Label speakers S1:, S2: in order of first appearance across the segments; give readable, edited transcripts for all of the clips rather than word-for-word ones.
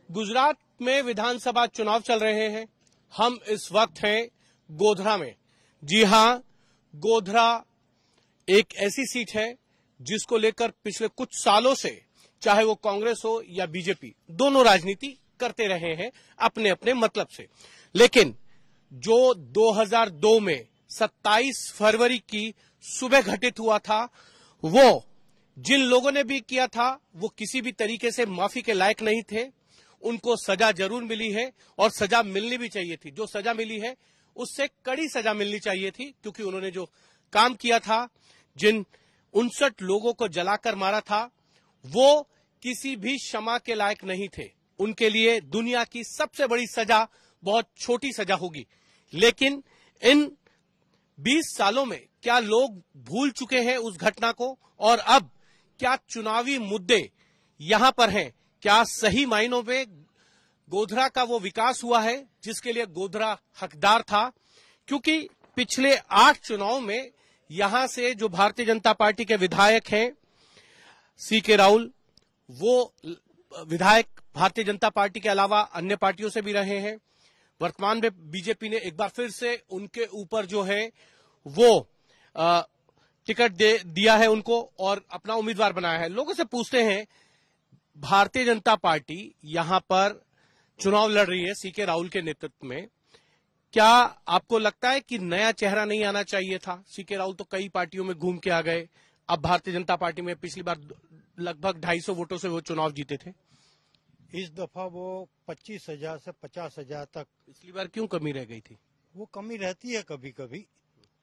S1: गुजरात में विधानसभा चुनाव चल रहे हैं। हम इस वक्त हैं गोधरा में। जी हां, गोधरा एक ऐसी सीट है जिसको लेकर पिछले कुछ सालों से चाहे वो कांग्रेस हो या बीजेपी, दोनों राजनीति करते रहे हैं अपने अपने मतलब से। लेकिन जो 2002 में 27 फरवरी की सुबह घटित हुआ था, वो जिन लोगों ने भी किया था वो किसी भी तरीके से माफी के लायक नहीं थे। उनको सजा जरूर मिली है और सजा मिलनी भी चाहिए थी। जो सजा मिली है उससे कड़ी सजा मिलनी चाहिए थी, क्योंकि उन्होंने जो काम किया था, जिन 59 लोगों को जलाकर मारा था, वो किसी भी क्षमा के लायक नहीं थे। उनके लिए दुनिया की सबसे बड़ी सजा बहुत छोटी सजा होगी। लेकिन इन 20 सालों में क्या लोग भूल चुके हैं उस घटना को? और अब क्या चुनावी मुद्दे यहां पर हैं? क्या सही मायनों में गोधरा का वो विकास हुआ है जिसके लिए गोधरा हकदार था? क्योंकि पिछले 8 चुनाव में यहां से जो भारतीय जनता पार्टी के विधायक हैं सीके राहुल, वो विधायक भारतीय जनता पार्टी के अलावा अन्य पार्टियों से भी रहे हैं। वर्तमान में बीजेपी ने एक बार फिर से उनके ऊपर जो है वो टिकट दिया है उनको और अपना उम्मीदवार बनाया है। लोगों से पूछते हैं, भारतीय जनता पार्टी यहां पर चुनाव लड़ रही है सीके राहुल के नेतृत्व में, क्या आपको लगता है कि नया चेहरा नहीं आना चाहिए था? सीके राहुल तो कई पार्टियों में घूम के आ गए, अब भारतीय जनता पार्टी में पिछली बार लगभग 250 वोटों से वो चुनाव जीते थे।
S2: इस दफा वो 25,000 से 50,000 तक।
S1: पिछली बार क्यों कमी रह गई थी?
S2: वो कमी रहती है कभी कभी,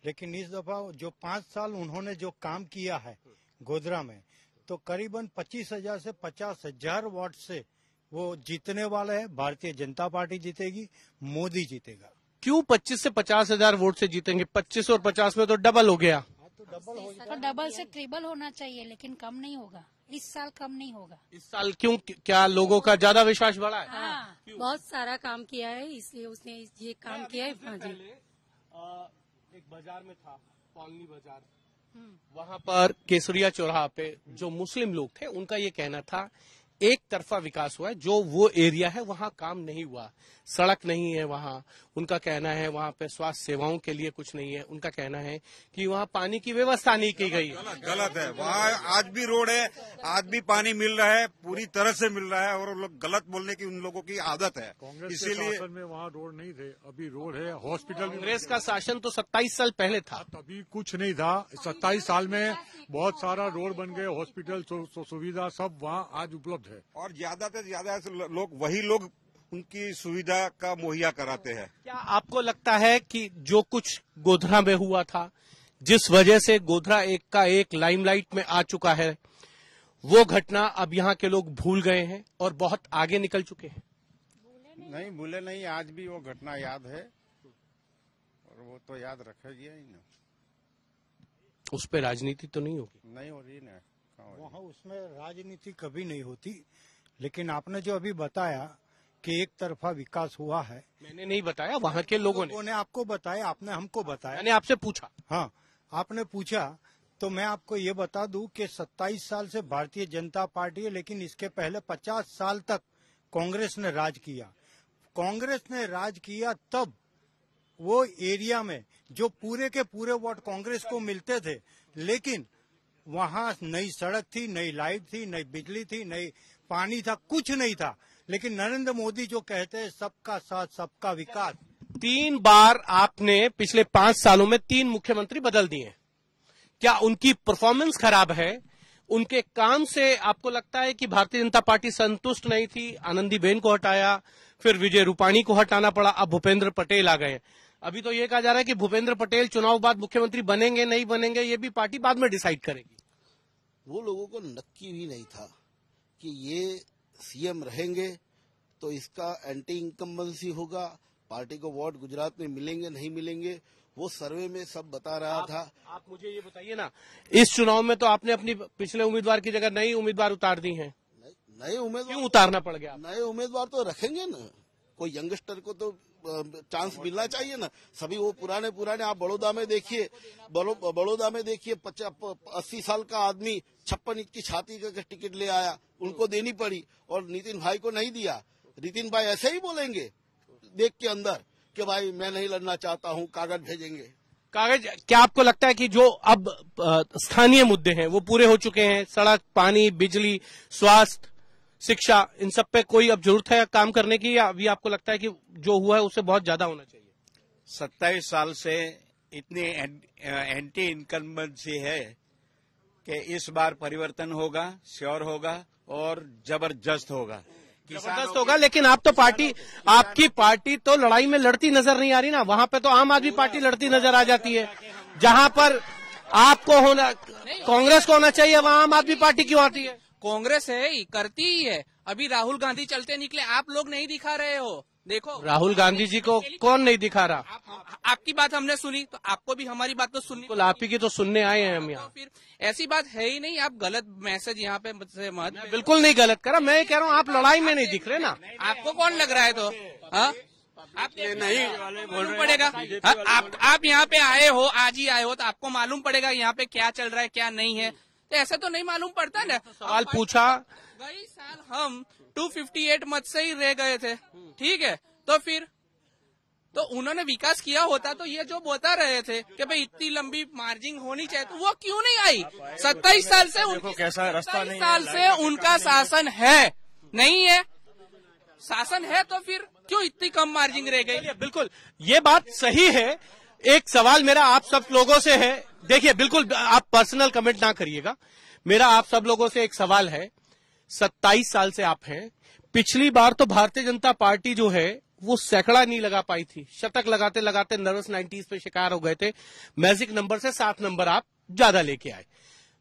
S2: लेकिन इस दफा जो 5 साल उन्होंने जो काम किया है गोधरा में, तो करीबन 25,000 से 50,000 वोट से वो जीतने वाले हैं। भारतीय जनता पार्टी जीतेगी, मोदी जीतेगा।
S1: क्यों 25 से 50,000 वोट से जीतेंगे? 25 और 50 में तो डबल हो गया।
S3: तो डबल से ट्रिपल होना चाहिए, लेकिन कम नहीं होगा। इस साल कम नहीं होगा।
S1: इस साल क्यों? क्या लोगों का ज्यादा विश्वास बढ़ा है?
S3: हाँ,
S4: बहुत सारा काम किया है, इसलिए उसने ये काम किया है। हाँ जी।
S1: एक बाजार में था, कॉलोनी बाजार, वहां पर केसरिया चौराहा पे जो मुस्लिम लोग थे उनका ये कहना था एक तरफा विकास हुआ है। जो वो एरिया है वहां काम नहीं हुआ, सड़क नहीं है वहां। उनका कहना है वहां पे स्वास्थ्य सेवाओं के लिए कुछ नहीं है। उनका कहना है कि वहां पानी की व्यवस्था नहीं की गई।
S5: गलत है। वहाँ आज भी रोड है, आज भी पानी मिल रहा है, पूरी तरह से मिल रहा है, और लोग गलत बोलने की उन लोगों की आदत है।
S6: इसीलिए में वहाँ रोड नहीं थे, अभी रोड है। हॉस्पिटल
S1: कांग्रेस का शासन तो 27 साल पहले था,
S6: तभी कुछ नहीं था। 27 साल में बहुत सारा रोड बन गए, हॉस्पिटल सुविधा सब वहाँ आज उपलब्ध है।
S5: और ज्यादा से ज्यादा वही लोग उनकी सुविधा का मुहैया कराते हैं।
S1: क्या आपको लगता है कि जो कुछ गोधरा में हुआ था, जिस वजह से गोधरा एक लाइमलाइट में आ चुका है, वो घटना अब यहाँ के लोग भूल गए हैं और बहुत आगे निकल चुके हैं?
S7: नहीं भूले नहीं, आज भी वो घटना याद है और वो तो याद रखेगी ही ना।
S1: उस पर राजनीति तो नहीं होगी?
S7: नहीं हो रही ना,
S2: वहाँ उसमें राजनीति कभी नहीं होती। लेकिन आपने जो अभी बताया कि एक तरफा विकास हुआ है,
S1: मैंने नहीं बताया, वहाँ के लोगों ने
S2: आपको बताया, आपने हमको बताया।
S1: मैंने आपसे पूछा।
S2: हाँ, आपने पूछा तो मैं आपको ये बता दूं कि 27 साल से भारतीय जनता पार्टी है, लेकिन इसके पहले 50 साल तक कांग्रेस ने राज किया। कांग्रेस ने राज किया तब वो एरिया में जो पूरे के पूरे वोट कांग्रेस को मिलते थे, लेकिन वहाँ नई सड़क थी, नई लाइट थी, नई बिजली थी, नई पानी था, कुछ नहीं था। लेकिन नरेंद्र मोदी जो कहते हैं सबका साथ सबका विकास।
S1: 3 बार आपने पिछले 5 सालों में 3 मुख्यमंत्री बदल दिए। क्या उनकी परफॉर्मेंस खराब है? उनके काम से आपको लगता है कि भारतीय जनता पार्टी संतुष्ट नहीं थी? आनंदीबेन को हटाया, फिर विजय रूपाणी को हटाना पड़ा, अब भूपेंद्र पटेल आ गए। अभी तो ये कहा जा रहा है कि भूपेंद्र पटेल चुनाव बाद मुख्यमंत्री बनेंगे नहीं बनेंगे, ये भी पार्टी बाद में डिसाइड करेगी।
S8: वो लोगों को नक्की भी नहीं था कि ये सीएम रहेंगे तो इसका एंटी इनकम्बेंसी होगा, पार्टी को वोट गुजरात में मिलेंगे नहीं मिलेंगे, वो सर्वे में सब बता रहा था।
S1: आप मुझे ये बताइए ना, इस चुनाव में तो आपने अपनी पिछले उम्मीदवार की जगह नई उम्मीदवार उतार दी हैं।
S8: नए उम्मीदवार
S1: क्यों उतारना पड़ गया?
S8: नए उम्मीदवार तो रखेंगे ना, कोई यंगस्टर को तो चांस मिलना चाहिए ना। सभी वो पुराने आप बड़ौदा में देखिए, 80 साल का आदमी 56 इंच की छाती का टिकट ले आया, उनको देनी पड़ी और नितिन भाई को नहीं दिया। नितिन भाई ऐसे ही बोलेंगे देख के अंदर कि भाई मैं नहीं लड़ना चाहता हूं, कागज भेजेंगे।
S1: कागज, क्या आपको लगता है कि जो अब स्थानीय मुद्दे हैं वो पूरे हो चुके हैं? सड़क, पानी, बिजली, स्वास्थ्य, शिक्षा, इन सब पे कोई अब जरूरत है काम करने की, या अभी आपको लगता है कि जो हुआ है उससे बहुत ज्यादा होना चाहिए?
S9: 27 साल से इतनी एंटी इनकम्बेंसी है कि इस बार परिवर्तन होगा, श्योर होगा और जबरदस्त होगा।
S1: जबरदस्त होगा, लेकिन आप तो आपकी पार्टी तो लड़ाई में लड़ती नजर नहीं आ रही ना। वहां पे तो आम आदमी पार्टी लड़ती नजर आ जाती है। जहां पर आपको होना, कांग्रेस को होना चाहिए, वहां आम आदमी पार्टी क्यों आती है?
S10: कांग्रेस है ही, करती ही है। अभी राहुल गांधी चलते निकले, आप लोग नहीं दिखा रहे हो। देखो
S1: राहुल गांधी जी को कौन नहीं दिखा रहा?
S10: आपकी बात हमने सुनी तो आपको भी हमारी बात तो सुननी।
S1: आप ही की तो सुनने आए हैं हम यहाँ।
S10: तो फिर ऐसी बात है ही नहीं। आप गलत मैसेज यहाँ पे मत।
S1: बिल्कुल नहीं गलत करा, मैं कह रहा हूँ आप लड़ाई में नहीं दिख रहे ना।
S10: आपको कौन लग रहा है? तो आप नहीं मालूम पड़ेगा। आप यहाँ पे आए हो, आज ही आए हो, तो आपको मालूम पड़ेगा यहाँ पे क्या चल रहा है क्या नहीं है। तो ऐसा तो नहीं मालूम पड़ता ना।
S1: सवाल पूछा,
S10: गई साल हम 258 मत से ही रह गए थे, ठीक है। तो फिर तो उन्होंने विकास किया होता तो ये जो बता रहे थे कि भाई इतनी लंबी मार्जिन होनी चाहिए, तो वो क्यों नहीं आई? 27 साल से
S11: कैसा रास्ता नहीं,
S10: 27 साल से उनका शासन है, नहीं है शासन है, तो फिर क्यों इतनी कम मार्जिन रह गई?
S1: बिल्कुल ये बात सही है। एक सवाल मेरा आप सब लोगों से है, देखिए बिल्कुल आप पर्सनल कमेंट ना करिएगा, मेरा आप सब लोगों से एक सवाल है। 27 साल से आप हैं, पिछली बार तो भारतीय जनता पार्टी जो है वो सैकड़ा नहीं लगा पाई थी, शतक लगाते लगाते नर्वस 90s पे शिकार हो गए थे। मैजिक नंबर से 7 नंबर आप ज्यादा लेके आए।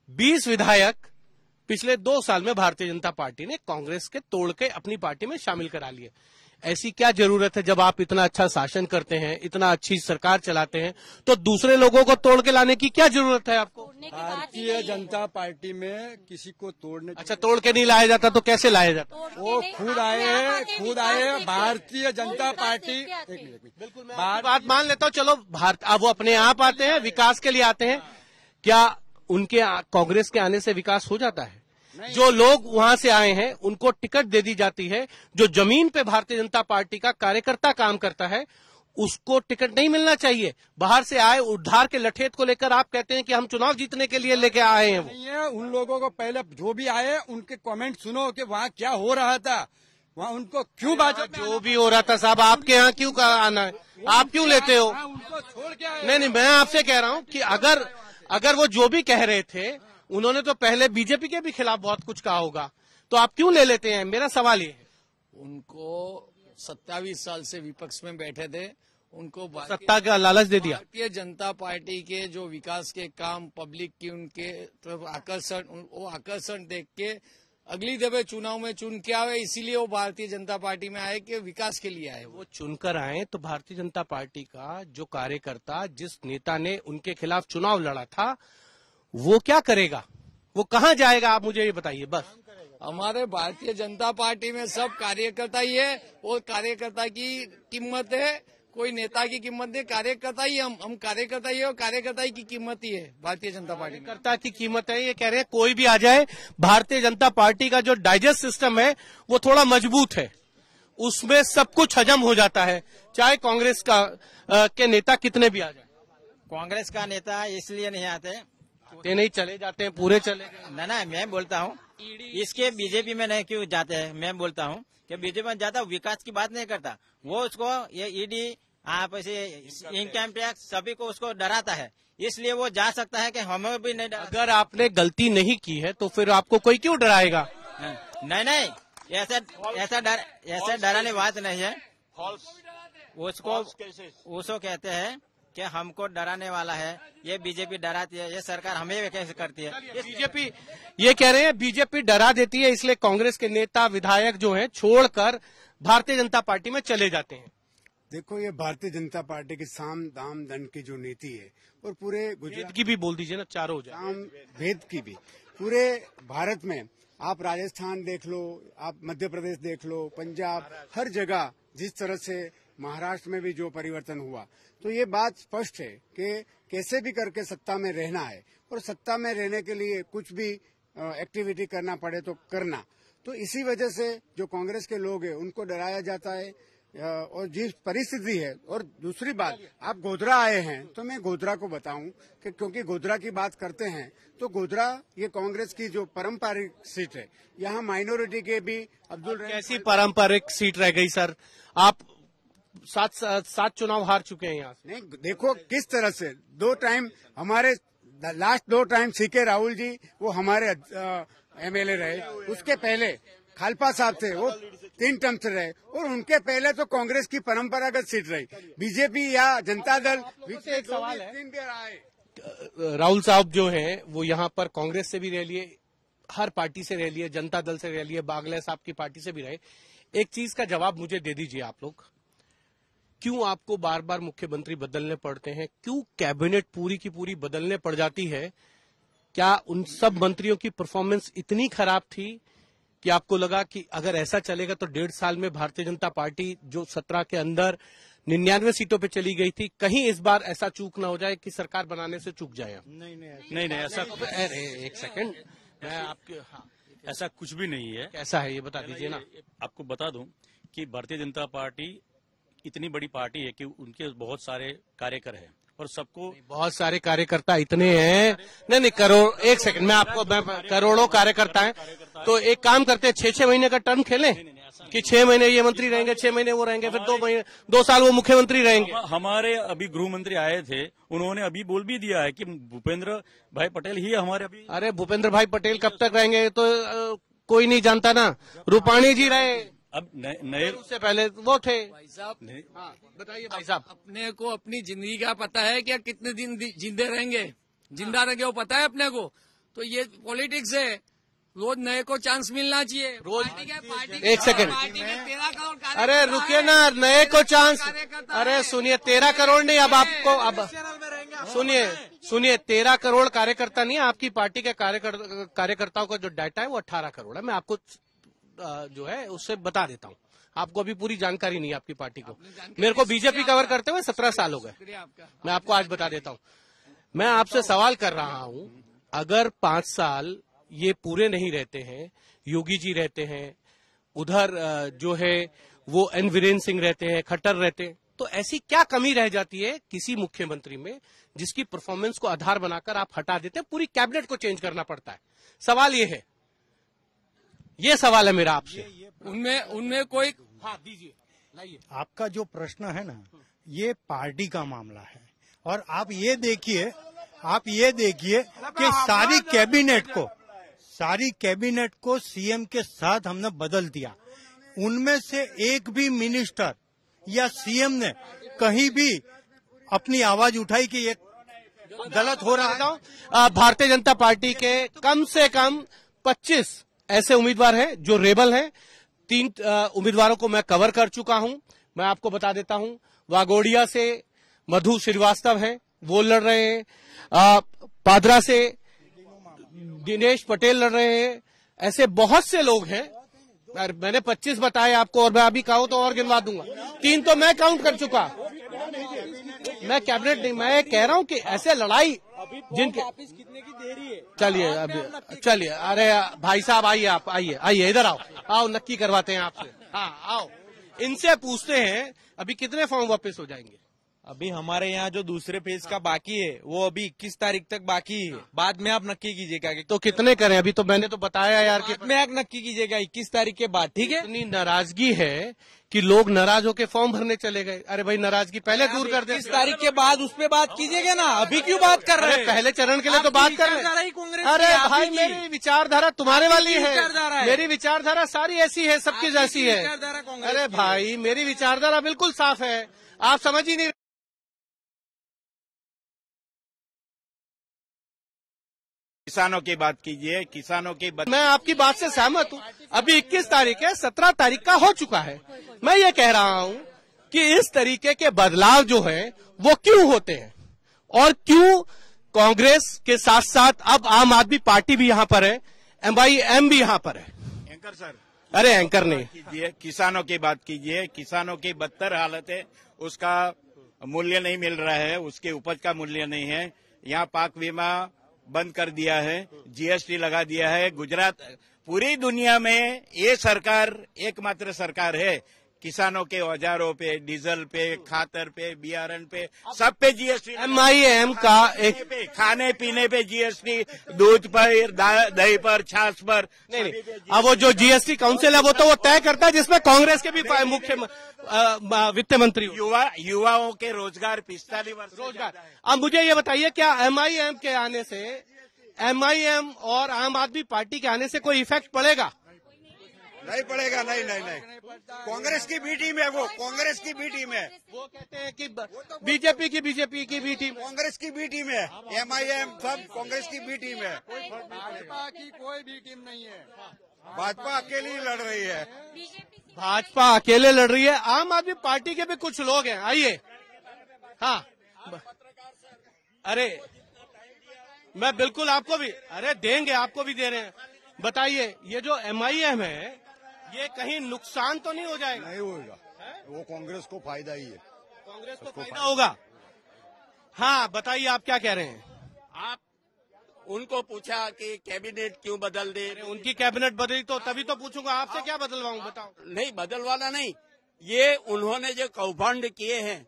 S1: 20 विधायक पिछले 2 साल में भारतीय जनता पार्टी ने कांग्रेस के तोड़ के अपनी पार्टी में शामिल करा लिए। ऐसी क्या जरूरत है, जब आप इतना अच्छा शासन करते हैं, इतना अच्छी सरकार चलाते हैं, तो दूसरे लोगों को तोड़ के लाने की क्या जरूरत है आपको?
S11: भारतीय जनता पार्टी में किसी को तोड़ने, अच्छा
S1: तोड़ के नहीं लाया जाता तो कैसे लाया जाता?
S11: वो खुद आए भारतीय जनता पार्टी।
S1: बिल्कुल मैं बात मान लेता हूँ, चलो अब वो अपने आप आते हैं, विकास के लिए आते हैं। क्या उनके कांग्रेस के आने से विकास हो जाता है? जो लोग वहां से आए हैं उनको टिकट दे दी जाती है, जो जमीन पे भारतीय जनता पार्टी का कार्यकर्ता काम करता है उसको टिकट नहीं मिलना चाहिए। बाहर से आए उद्धार के लठेत को लेकर आप कहते हैं कि हम चुनाव जीतने के लिए लेके आए हैं।
S11: नहीं है, उन लोगों को पहले जो भी आए उनके कमेंट सुनो कि वहाँ क्या हो रहा था, वहाँ उनको क्यों भाजपा
S1: जो भी हो रहा था साहब, आपके यहाँ क्यों आना है? आप क्यों लेते हो?
S11: उनको छोड़ के आए।
S1: नहीं, मैं आपसे कह रहा हूँ कि अगर वो जो भी कह रहे थे, उन्होंने तो पहले बीजेपी के भी खिलाफ बहुत कुछ कहा होगा, तो आप क्यों ले लेते हैं? मेरा सवाल ये है।
S12: उनको 27 साल से विपक्ष में बैठे थे, उनको
S1: सत्ता का लालच दे दिया।
S12: भारतीय जनता पार्टी के जो विकास के काम, पब्लिक की उनके तरफ आकर्षण देख के अगली दफे चुनाव में चुन के आए, इसीलिए वो भारतीय जनता पार्टी में आए कि विकास के लिए आए।
S1: वो चुनकर आए तो भारतीय जनता पार्टी का जो कार्यकर्ता, जिस नेता ने उनके खिलाफ चुनाव लड़ा था, वो क्या करेगा? वो कहाँ जाएगा? आप मुझे ये बताइए बस।
S12: हमारे भारतीय जनता पार्टी में सब कार्यकर्ता ही है, वो कार्यकर्ता की कीमत है, कोई नेता की कीमत नहीं, कार्यकर्ता ही हम कार्यकर्ता ही है, और कार्यकर्ता की कीमत ही है भारतीय जनता पार्टी में।
S1: कार्यकर्ता की कीमत है, ये कह रहे हैं कोई भी आ जाए, भारतीय जनता पार्टी का जो डाइजेस्ट सिस्टम है वो थोड़ा मजबूत है, उसमें सब कुछ हजम हो जाता है, चाहे कांग्रेस के नेता कितने भी आ जाए।
S13: कांग्रेस का नेता इसलिए नहीं आते,
S1: नहीं चले जाते हैं, पूरे चले गए।
S13: ना मैं बोलता हूँ इसके बीजेपी में नहीं क्यों जाते हैं। मैं बोलता हूँ कि बीजेपी में ज्यादा विकास की बात नहीं करता, वो उसको ये ईडी आप ऐसे इनकम टैक्स सभी को उसको डराता है, इसलिए वो जा सकता है कि हमें भी नहीं डरा।
S1: अगर आपने गलती नहीं की है तो फिर आपको कोई क्यों डराएगा?
S13: नहीं, ऐसा डराने बात नहीं है। उसको कहते हैं कि हमको डराने वाला है, ये बीजेपी डराती है, ये सरकार हमें कैसे करती है।
S1: बीजेपी ये कह रहे हैं बीजेपी डरा देती है, इसलिए कांग्रेस के नेता विधायक जो हैं छोड़कर भारतीय जनता पार्टी में चले जाते हैं।
S14: देखो, ये भारतीय जनता पार्टी की साम दाम दंड की जो नीति है, और पूरे गुजरात
S1: की भी बोल दीजिए ना, चारों
S14: साम भेद की भी, पूरे भारत में आप राजस्थान देख लो, आप मध्य प्रदेश देख लो, पंजाब, हर जगह जिस तरह से महाराष्ट्र में भी जो परिवर्तन हुआ, तो ये बात स्पष्ट है कि कैसे भी करके सत्ता में रहना है, और सत्ता में रहने के लिए कुछ भी एक्टिविटी करना पड़े तो करना। तो इसी वजह से जो कांग्रेस के लोग हैं उनको डराया जाता है और जिस परिस्थिति है। और दूसरी बात, आप गोधरा आए हैं तो मैं गोधरा को बताऊं कि क्योंकि गोधरा की बात करते हैं तो गोधरा ये कांग्रेस की जो पारंपरिक सीट है, यहाँ माइनॉरिटी के भी अब्दुल रहीम।
S1: कैसी पारंपरिक सीट रह गई सर? आप सात चुनाव हार चुके हैं यहाँ।
S14: नहीं, देखो किस तरह से 2 टाइम हमारे last 2 time C K Rahul ji वो हमारे एमएलए रहे, उसके पहले खालपा साहब थे वो 3 टर्म से रहे, और उनके पहले तो कांग्रेस की परंपरागत सीट रही। बीजेपी या जनता दल
S1: एक सवाल है, राहुल साहब जो हैं वो यहाँ पर कांग्रेस से भी रह लिए, हर पार्टी से रह लिए, जनता दल से रह लिए, बागले साहब की पार्टी से भी रहे। एक चीज का जवाब मुझे दे दीजिए आप लोग, क्यों आपको बार बार मुख्यमंत्री बदलने पड़ते हैं? क्यों कैबिनेट पूरी की पूरी बदलने पड़ जाती है? क्या उन सब मंत्रियों की परफॉर्मेंस इतनी खराब थी कि आपको लगा कि अगर ऐसा चलेगा तो 1.5 साल में भारतीय जनता पार्टी जो 17 के अंदर 99 सीटों पे चली गई थी, कहीं इस बार ऐसा चूक ना हो जाए कि सरकार बनाने से चूक जाए?
S15: नहीं ऐसा
S1: एक सेकंड, मैं आपके
S15: ऐसा कुछ भी नहीं है।
S1: कैसा है ये बता दीजिए ना।
S15: आपको बता दूं कि भारतीय जनता पार्टी इतनी बड़ी पार्टी है कि उनके बहुत सारे कार्यकर हैं और सबको
S1: बहुत सारे कार्यकर्ता इतने हैं। नहीं करोड़, एक सेकंड, मैं आपको करोड़ों कार्यकर्ता हैं, तो एक काम करते हैं 6-6 महीने का टर्म खेलें कि 6 महीने ये मंत्री रहेंगे, 6 महीने वो रहेंगे, फिर 2 साल वो मुख्यमंत्री रहेंगे।
S15: हमारे अभी गृह मंत्री आए थे, उन्होंने अभी बोल भी दिया है कि भूपेंद्र भाई पटेल ही हमारे अभी।
S1: अरे भूपेंद्र भाई पटेल कब तक रहेंगे तो कोई नहीं जानता ना। रूपाणी जी रहे,
S15: अब नए
S1: उससे पहले वो थे।
S12: भाई साहब
S1: बताइए भाई साहब,
S12: अपने को अपनी जिंदगी का पता है क्या? कितने दिन जिंदे रहेंगे, जिंदा रहेंगे वो पता है अपने को? तो ये पॉलिटिक्स है, रोज नए को चांस मिलना चाहिए। रोज पार्टी
S1: एक सेकंड, अरे रुकिए ना, नए को चांस। अरे सुनिए, 13 करोड़ नहीं, अब आपको अब सुनिए 13 करोड़ कार्यकर्ता नहीं है आपकी पार्टी के कार्यकर्ताओं का जो डाटा है वो 18 करोड़ है। मैं आपको जो है उससे बता देता हूँ, आपको अभी पूरी जानकारी नहीं है आपकी पार्टी को। मेरे को बीजेपी कवर करते हुए 17 साल हो गए। मैं आपको आज बता देता हूँ। मैं आपसे सवाल कर रहा हूँ, अगर 5 साल ये पूरे नहीं रहते हैं, योगी जी रहते हैं, उधर जो है वो एन वीरेंद्र सिंह रहते हैं, खट्टर रहते हैं, तो ऐसी क्या कमी रह जाती है किसी मुख्यमंत्री में जिसकी परफॉर्मेंस को आधार बनाकर आप हटा देते हैं? पूरी कैबिनेट को चेंज करना पड़ता है। सवाल ये है, ये सवाल है मेरा आपसे।
S12: उनमें कोई
S1: दीजिए, लाइए।
S2: आपका जो प्रश्न है ना, ये पार्टी का मामला है, और आप ये देखिए कि सारी कैबिनेट को सीएम के साथ हमने बदल दिया। उनमें से एक भी मिनिस्टर या सीएम ने कहीं भी अपनी आवाज उठाई कि ये गलत हो रहा है?
S1: भारतीय जनता पार्टी के कम से कम 25 ऐसे उम्मीदवार हैं जो रेबल हैं। 3 उम्मीदवारों को मैं कवर कर चुका हूं। मैं आपको बता देता हूं, वागोड़िया से मधु श्रीवास्तव हैं, वो लड़ रहे हैं। पादरा से दिनेश पटेल लड़ रहे हैं। ऐसे बहुत से लोग हैं। मैंने 25 बताए आपको, और मैं अभी कहूं तो और गिनवा दूंगा। 3 तो मैं काउंट कर चुका। मैं कैबिनेट नहीं, मैं कह रहा हूं कि ऐसे लड़ाई जिनके कितने की देरी है। चलिए अभी चलिए, अरे भाई साहब आइए, आप आइए इधर आओ नक्की करवाते हैं आपसे। हाँ आओ, इनसे पूछते हैं अभी कितने फॉर्म वापस हो जाएंगे।
S16: अभी हमारे यहाँ जो दूसरे फेज का बाकी है वो अभी 21 तारीख तक बाकी है। बाद में आप नक्की कीजिएगा।
S1: तो कितने करें? अभी तो मैंने तो बताया यार कि
S16: में आप नक्की कीजिएगा 21 तारीख के बाद, ठीक है?
S1: इतनी नाराजगी है कि लोग नाराज होकर फॉर्म भरने चले गए। अरे भाई, नाराजगी पहले दूर कर दे।
S16: 21 तारीख के बाद उस पे बात कीजिएगा ना, अभी क्यों बात कर रहे हैं?
S1: पहले चरण के लिए तो बात कर रहे हैं। अरे भाई, मेरी विचारधारा तुम्हारे वाली है। मेरी विचारधारा सारी ऐसी है, सबकी जैसी है। अरे भाई, मेरी विचारधारा बिल्कुल साफ है, आप समझ ही नहीं।
S9: किसानों की बात कीजिए, किसानों की बात।
S1: मैं आपकी बात से सहमत हूँ। अभी 21 तारीख है, 17 तारीख का हो चुका है। मैं ये कह रहा हूँ कि इस तरीके के बदलाव जो है वो क्यों होते हैं, और क्यों कांग्रेस के साथ साथ अब आम आदमी पार्टी भी यहाँ पर है, MIM भी यहाँ पर है।
S9: एंकर सर,
S1: अरे एंकर नहीं
S9: कीजिए, किसानों की बात कीजिए। किसानों की बदतर हालत है, उसका मूल्य नहीं मिल रहा है, उसके उपज का मूल्य नहीं है। यहाँ पाक बीमा बंद कर दिया है, GST लगा दिया है। गुजरात पूरी दुनिया में ये सरकार एकमात्र सरकार है, किसानों के औजारों पे, डीजल पे, खातर पे, बियारण पे, सब पे जीएसटी।
S1: MIM का एक
S9: खाने पीने पे जीएसटी, दूध पर, दही पर, छाछ पर।
S1: नहीं, अब वो जो जीएसटी काउंसिल है वो तो वो तय करता है, जिसमें कांग्रेस के भी मुख्य वित्त मंत्री।
S9: युवाओं के रोजगार 45 वर्ष
S1: रोजगार। अब मुझे ये बताइए, क्या MIM के आने से, MIM और आम आदमी पार्टी के आने से कोई इफेक्ट पड़ेगा?
S5: नहीं पड़ेगा, नहीं। कांग्रेस की बी टीम है वो, कांग्रेस की बी टीम है।
S1: वो कहते हैं कि बीजेपी की बी टीम,
S5: कांग्रेस की बी टीम है। MIM सब कांग्रेस की बी टीम है।
S11: भाजपा की कोई बी टीम नहीं है।
S5: भाजपा अकेली लड़ रही है।
S1: भाजपा अकेले लड़ रही है। आम आदमी पार्टी के भी कुछ लोग हैं, आइए। हाँ, अरे मैं बिल्कुल आपको भी, अरे देंगे, आपको भी दे रहे हैं। बताइए, ये जो MIM है, ये कहीं नुकसान तो नहीं हो जाएगा?
S17: नहीं होगा, वो कांग्रेस को फायदा ही है।
S1: कांग्रेस को फायदा होगा। हाँ, बताइए आप क्या कह रहे हैं?
S9: आप उनको पूछा कि कैबिनेट क्यों बदल दे?
S1: उनकी कैबिनेट बदली तो तभी तो पूछूंगा, आपसे क्या बदलवाऊं, बताओ।
S9: नहीं, बदलवाना नहीं, ये उन्होंने जो कौभांड किए हैं,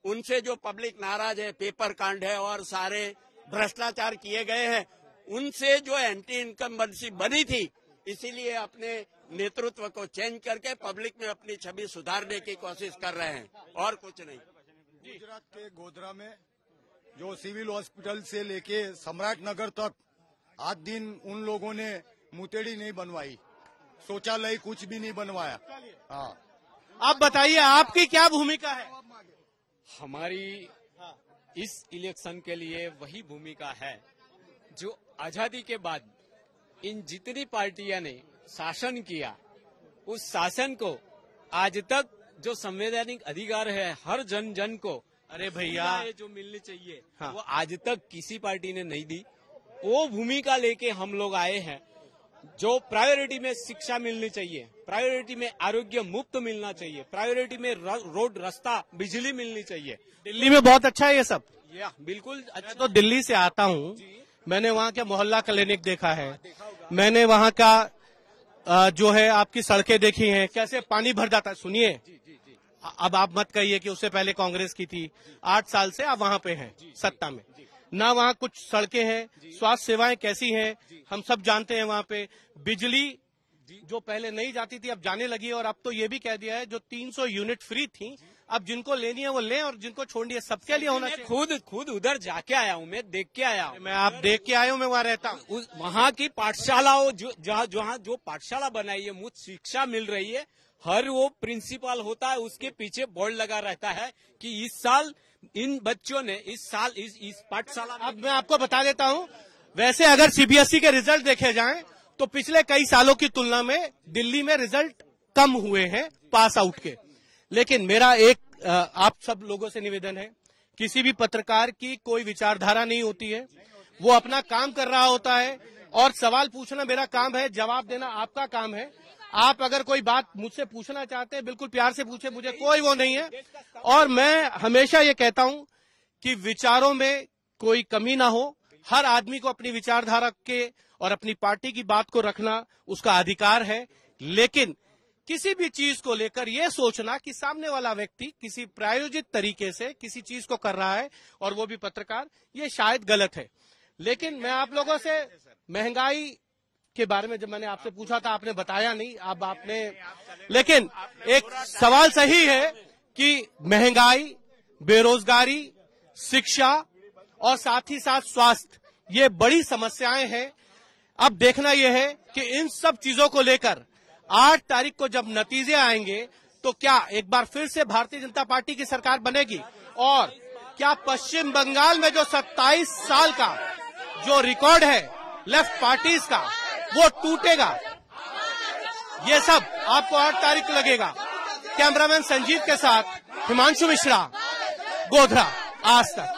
S9: उनसे जो पब्लिक नाराज है, पेपर कांड है और सारे भ्रष्टाचार किए गए हैं, उनसे जो एंटी इनकम्बेंसी बनी थी, इसीलिए अपने नेतृत्व को चेंज करके पब्लिक में अपनी छवि सुधारने की कोशिश कर रहे हैं, और कुछ नहीं।
S17: गुजरात के गोधरा में जो सिविल हॉस्पिटल से लेके सम्राट नगर तक आज दिन उन लोगों ने मुतेड़ी नहीं बनवाई, शौचालय कुछ भी नहीं बनवाया। हाँ,
S1: आप बताइए, आपकी क्या भूमिका है?
S18: हमारी इस इलेक्शन के लिए वही भूमिका है जो आजादी के बाद इन जितनी पार्टियां ने शासन किया, उस शासन को आज तक जो संवैधानिक अधिकार है हर जन जन को,
S1: अरे भैया,
S18: जो मिलनी चाहिए,
S1: हाँ,
S18: वो आज तक किसी पार्टी ने नहीं दी। वो भूमिका लेके हम लोग आए हैं। जो प्रायोरिटी में शिक्षा मिलनी चाहिए, प्रायोरिटी में आरोग्य मुफ्त मिलना चाहिए, प्रायोरिटी में रोड, रास्ता, बिजली मिलनी चाहिए।
S1: दिल्ली में बहुत अच्छा है ये सब।
S18: बिल्कुल अच्छा।
S1: तो दिल्ली से आता हूँ, मैंने वहाँ के मोहल्ला क्लिनिक देखा है, मैंने वहाँ का जो है आपकी सड़कें देखी हैं, कैसे पानी भर जाता है। सुनिए, अब आप मत कहिए कि उससे पहले कांग्रेस की थी, 8 साल से आप वहाँ पे हैं सत्ता में, ना वहाँ कुछ सड़कें हैं, स्वास्थ्य सेवाएं कैसी हैं हम सब जानते हैं। वहाँ पे बिजली जो पहले नहीं जाती थी अब जाने लगी है, और अब तो ये भी कह दिया है जो 300 यूनिट फ्री थी, अब जिनको लेनी है वो लें और जिनको छोड़नी है सबके लिए होना चाहिए।
S18: खुद उधर जाके आया हूँ, मैं देख के आया हूँ।
S1: मैं आप देख के आया हूँ, मैं वहाँ रहता हूँ।
S18: वहाँ की पाठशालाओं जहाँ जो पाठशाला बनाई है, मुझे शिक्षा मिल रही है। हर वो प्रिंसिपल होता है, उसके पीछे बोर्ड लगा रहता है कि इस साल इन बच्चों ने इस पाठशाला।
S1: अब मैं आपको बता देता हूँ, वैसे अगर CBSE के रिजल्ट देखे जाएं तो पिछले कई सालों की तुलना में दिल्ली में रिजल्ट कम हुए हैं पास आउट के। लेकिन मेरा एक आप सब लोगों से निवेदन है, किसी भी पत्रकार की कोई विचारधारा नहीं होती है, वो अपना काम कर रहा होता है, और सवाल पूछना मेरा काम है, जवाब देना आपका काम है। आप अगर कोई बात मुझसे पूछना चाहते हैं बिल्कुल प्यार से पूछे, मुझे कोई वो नहीं है। और मैं हमेशा ये कहता हूं कि विचारों में कोई कमी ना हो, हर आदमी को अपनी विचारधारा के और अपनी पार्टी की बात को रखना उसका अधिकार है। लेकिन किसी भी चीज को लेकर ये सोचना कि सामने वाला व्यक्ति किसी प्रायोजित तरीके से किसी चीज को कर रहा है और वो भी पत्रकार, ये शायद गलत है। लेकिन मैं आप लोगों से महंगाई के बारे में जब मैंने आपसे पूछा था आपने बताया नहीं, अब आपने, लेकिन एक सवाल सही है कि महंगाई, बेरोजगारी, शिक्षा और साथ ही साथ स्वास्थ्य, ये बड़ी समस्याएं हैं। अब देखना यह है कि इन सब चीजों को लेकर 8 तारीख को जब नतीजे आएंगे तो क्या एक बार फिर से भारतीय जनता पार्टी की सरकार बनेगी, और क्या पश्चिम बंगाल में जो 27 साल का जो रिकॉर्ड है लेफ्ट पार्टीज का वो टूटेगा। ये सब आपको 8 तारीख को लगेगा। कैमरामैन संजीव के साथ हिमांशु मिश्रा, गोधरा, आज तक।